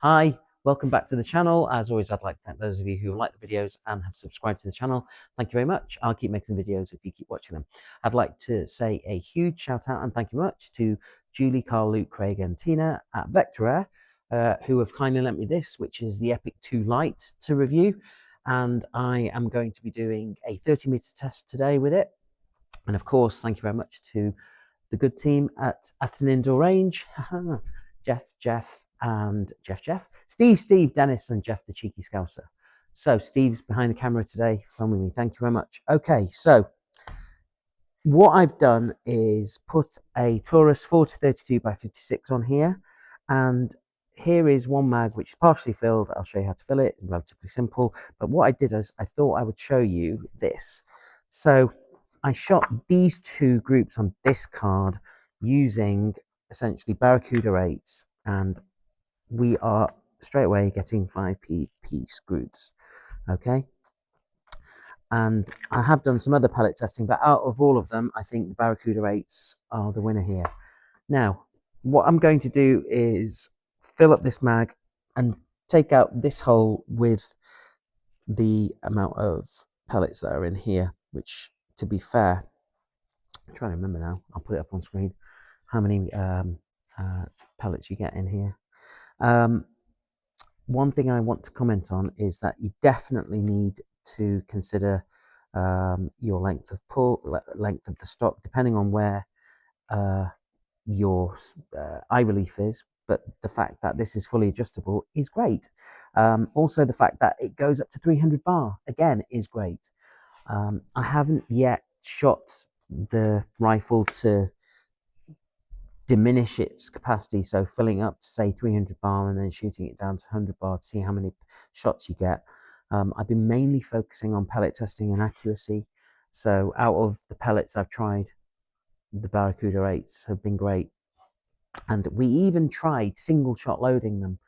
Hi, welcome back to the channel. As always, I'd like to thank those of you who like the videos and have subscribed to the channel. Thank you very much. I'll keep making videos if you keep watching them. I'd like to say a huge shout out and thank you much to Julie, Carl, Luke, Craig and Tina at Vector Air, who have kindly lent me this, which is the Epic 2 Lite to review. And I am going to be doing a 30-meter test today with it. And of course, thank you very much to the good team at an indoor range. Jeff, and Jeff, Steve, Dennis, and Jeff the cheeky scouser. So Steve's behind the camera today filming me. Thank you very much. Okay, so what I've done is put a Taurus 40-32 by 56 on here, and here is one mag which is partially filled. I'll show you how to fill it. It's relatively simple. But what I did is I thought I would show you this. So I shot these two groups on this card using essentially Barracuda 8s, and we are straight away getting 5p-piece groups. Okay. And I have done some other pellet testing, but out of all of them, I think the Barracuda 8s are the winner here. Now, what I'm going to do is fill up this mag and take out this hole with the amount of pellets that are in here, which, to be fair, I'm trying to remember now. I'll put it up on screen. How many pellets you get in here. One thing I want to comment on is that you definitely need to consider your length of pull, length of the stock, depending on where your eye relief is. But the fact that this is fully adjustable is great. Also, the fact that it goes up to 300 bar, again, is great. I haven't yet shot the rifle to diminish its capacity, so filling up to say 300 bar and then shooting it down to 100 bar to see how many shots you get. I've been mainly focusing on pellet testing and accuracy. So out of the pellets I've tried, the Barracuda 8s have been great. And we even tried single shot loading them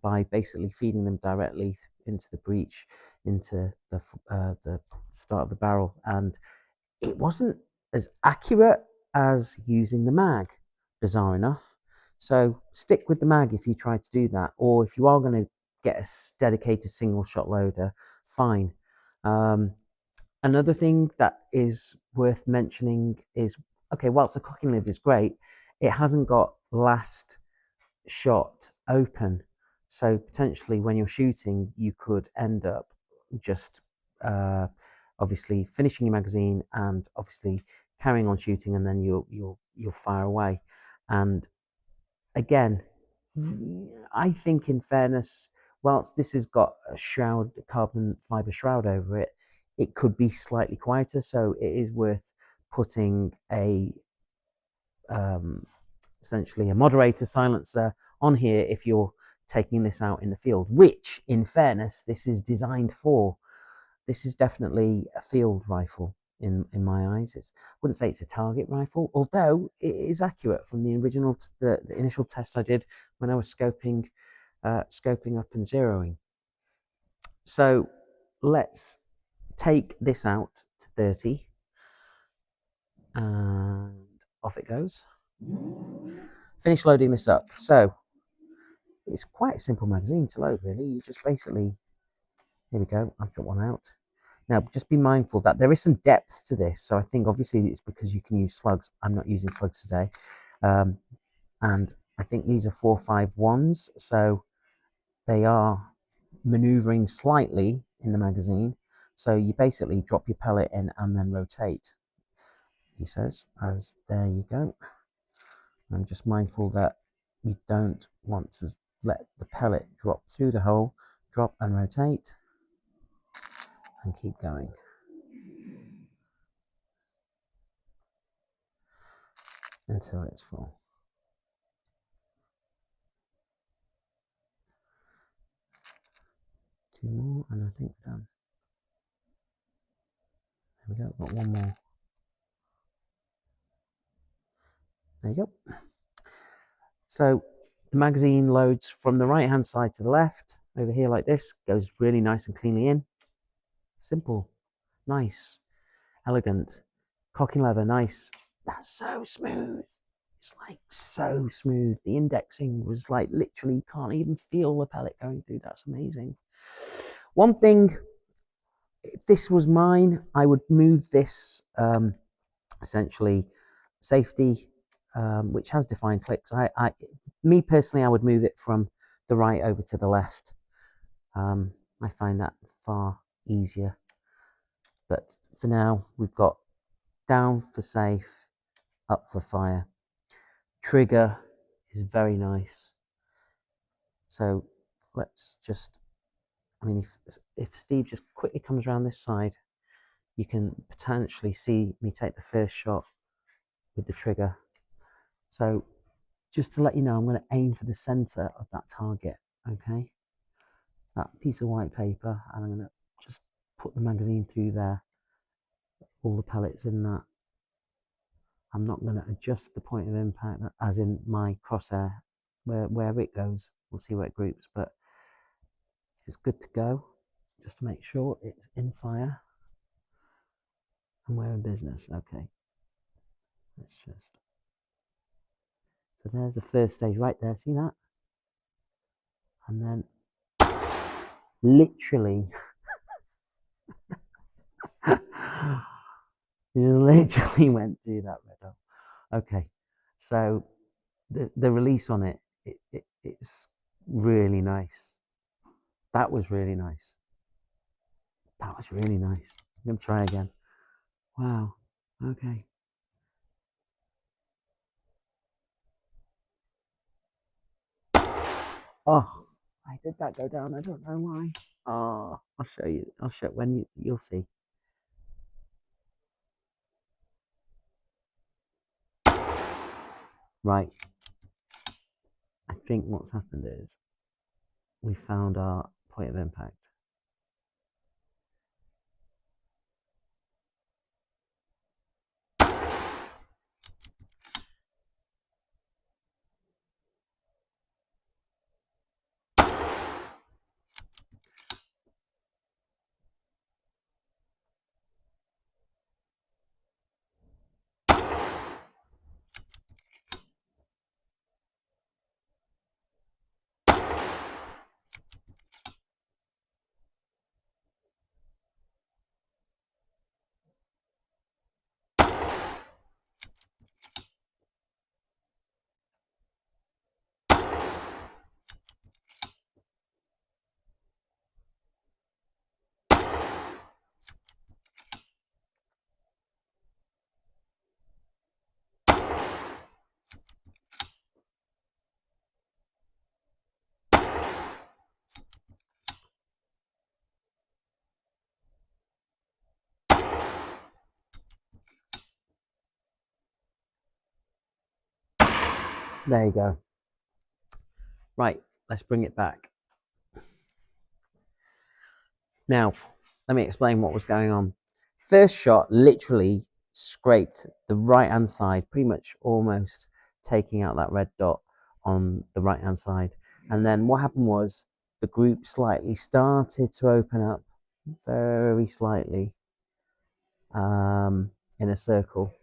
by basically feeding them directly into the breech, into the start of the barrel. And it wasn't as accurate as using the mag, bizarre enough. So stick with the mag if you try to do that, or if you are going to get a dedicated single shot loader, fine. Another thing that is worth mentioning is, okay, whilst the cocking liver is great, it hasn't got last shot open. So potentially when you're shooting, you could end up just obviously finishing your magazine and obviously carrying on shooting, and then you'll fire away. And again, I think in fairness, whilst this has got a shroud, a carbon fiber shroud over it, it could be slightly quieter. So it is worth putting a essentially a moderator silencer on here if you're taking this out in the field, which in fairness, this is designed for. This is definitely a field rifle in my eyes. I wouldn't say it's a target rifle, although it is accurate from the original, the initial test I did when I was scoping up and zeroing. So let's take this out to 30 and off it goes. Finish loading this up. So it's quite a simple magazine to load, really. You just basically, here we go, I've got one out. Now, just be mindful that there is some depth to this. So I think obviously it's because you can use slugs. I'm not using slugs today. And I think these are 4.51s. So they are maneuvering slightly in the magazine. So you basically drop your pellet in and then rotate, he says, as there you go. I'm just mindful that you don't want to let the pellet drop through the hole. Drop and rotate and keep going. Until it's full. Two more and I think we're done. There we go, got one more. There you go. So the magazine loads from the right hand side to the left, over here like this, goes really nice and cleanly in. Simple, nice, elegant. Cocking leather, nice. That's so smooth. It's like so smooth. The indexing was like literally, you can't even feel the pellet going through. That's amazing. One thing, if this was mine, I would move this essentially safety, which has defined clicks. Me personally, I would move it from the right over to the left. I find that far easier. But for now, we've got down for safe, up for fire. Trigger is very nice. So let's just, I mean, if Steve just quickly comes around this side, you can potentially see me take the first shot with the trigger. So just to let you know, I'm going to aim for the center of that target, okay? That piece of white paper, and I'm going to just put the magazine through there, all the pellets in that. I'm not going to adjust the point of impact, as in my crosshair, where it goes. We'll see where it groups, but it's good to go, just to make sure it's in fire. And we're in business, okay. Let's just, so there's the first stage right there, see that? And then literally, you literally went through that red hole. Okay, so the release on it's really nice. That was really nice. That was really nice. I'm gonna try again. Wow. Okay. Oh, why did that go down? I don't know why. Oh, I'll show you. I'll show when you'll see. Right. I think what's happened is we found our point of impact. There you go. Right, let's bring it back. Now, let me explain what was going on. First shot literally scraped the right hand side, pretty much almost taking out that red dot on the right hand side. And then what happened was the group slightly started to open up, very slightly, in a circle.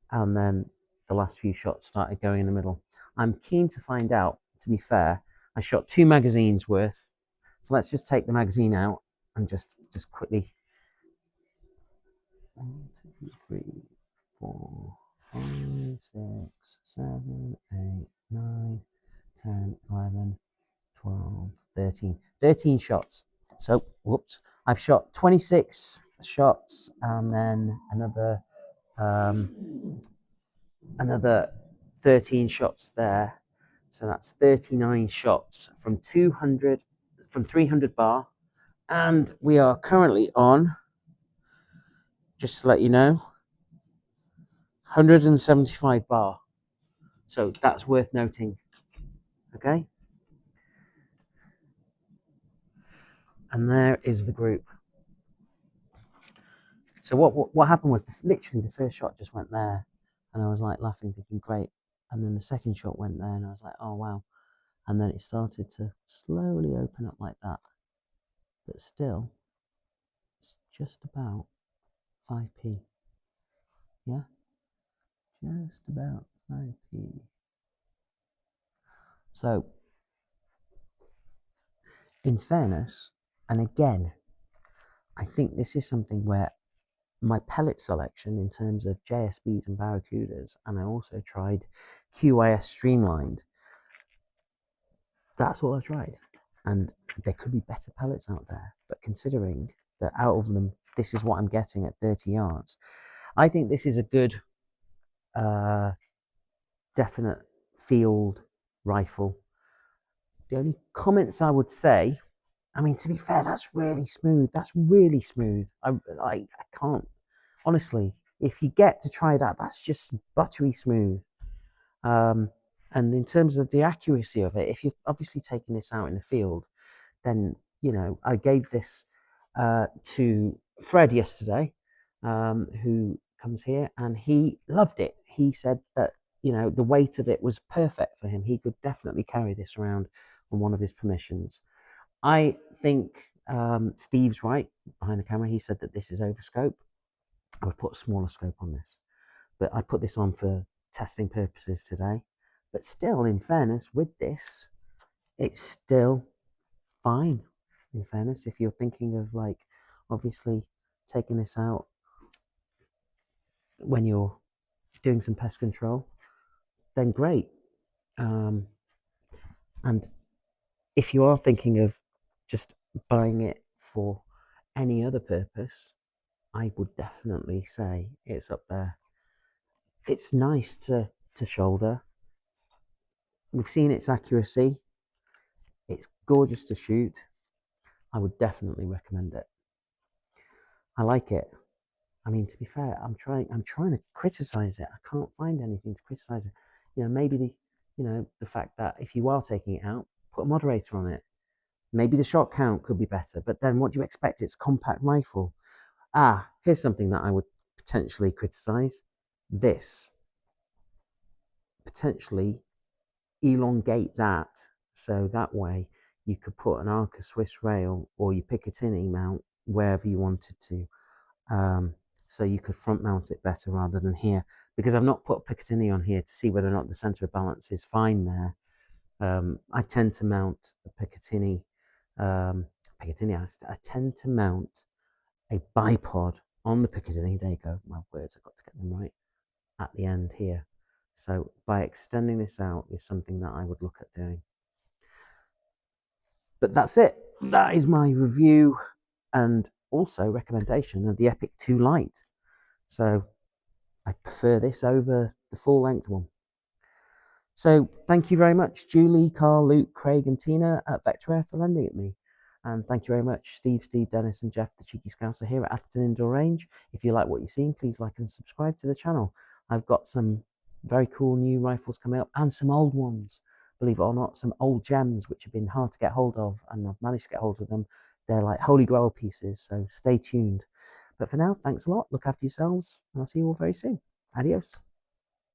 And then the last few shots started going in the middle. I'm keen to find out, to be fair, I shot 2 magazines worth. So let's just take the magazine out and just quickly. 1, 2, 3, 4, 5, 6, 7, 8, 9, 10, 11, 12, 13. 13 shots. So, whoops. I've shot 26 shots and then another 13 shots there. So that's 39 shots from 300 bar. And we are currently on, just to let you know, 175 bar. So that's worth noting. Okay. And there is the group. So what happened was literally the first shot just went there, and I was like laughing, thinking great. And then the second shot went there, and I was like, oh wow. And then it started to slowly open up like that, but still, it's just about 5p. Yeah, just about IP. So, in fairness, and again, I think this is something where my pellet selection in terms of JSBs and Barracudas, and I also tried QIS Streamlined. That's all I tried. And there could be better pellets out there, but considering that out of them, this is what I'm getting at 30 yards, I think this is a good, definite field rifle. The only comments I would say, I mean, to be fair, that's really smooth. That's really smooth. I can't, honestly, if you get to try that, that's just buttery smooth. And in terms of the accuracy of it, if you're obviously taking this out in the field, then, you know, I gave this to Fred yesterday, who comes here, and he loved it. He said that, you know, the weight of it was perfect for him. He could definitely carry this around on one of his permissions. I think Steve's right behind the camera. He said that this is over scope. I would put a smaller scope on this, but I put this on for testing purposes today. But still, in fairness, with this, it's still fine. In fairness, if you're thinking of, like, obviously taking this out when you're doing some pest control, then great. And if you are thinking of just buying it for any other purpose, I would definitely say it's up there. It's nice to shoulder. We've seen its accuracy. It's gorgeous to shoot. I would definitely recommend it. I like it. I mean, to be fair, I'm trying to criticize it. I can't find anything to criticize it. You know, maybe the fact that if you are taking it out, put a moderator on it. Maybe the shot count could be better, but then what do you expect? It's a compact rifle. Here's something that I would potentially criticize. This. Potentially elongate that, so that way you could put an Arca Swiss rail or your Picatinny mount wherever you wanted to. So you could front mount it better rather than here, because I've not put Picatinny on here to see whether or not the center of balance is fine there. I tend to mount a Picatinny. I tend to mount a bipod on the Picatinny. There you go, my words, I've got to get them right, at the end here. So by extending this out is something that I would look at doing. But that's it. That is my review and also recommendation of the Epic 2 Lite. So I prefer this over the full length one. So thank you very much, Julie, Carl, Luke, Craig, and Tina at Vector Air for lending it me. And thank you very much, Steve, Dennis, and Jeff, the Cheeky Scouser here at Atherton Indoor Range. If you like what you've seen, please like and subscribe to the channel. I've got some very cool new rifles coming up and some old ones. Believe it or not, some old gems which have been hard to get hold of, and I've managed to get hold of them. They're like holy grail pieces, so stay tuned. But for now, thanks a lot. Look after yourselves, and I'll see you all very soon. Adios.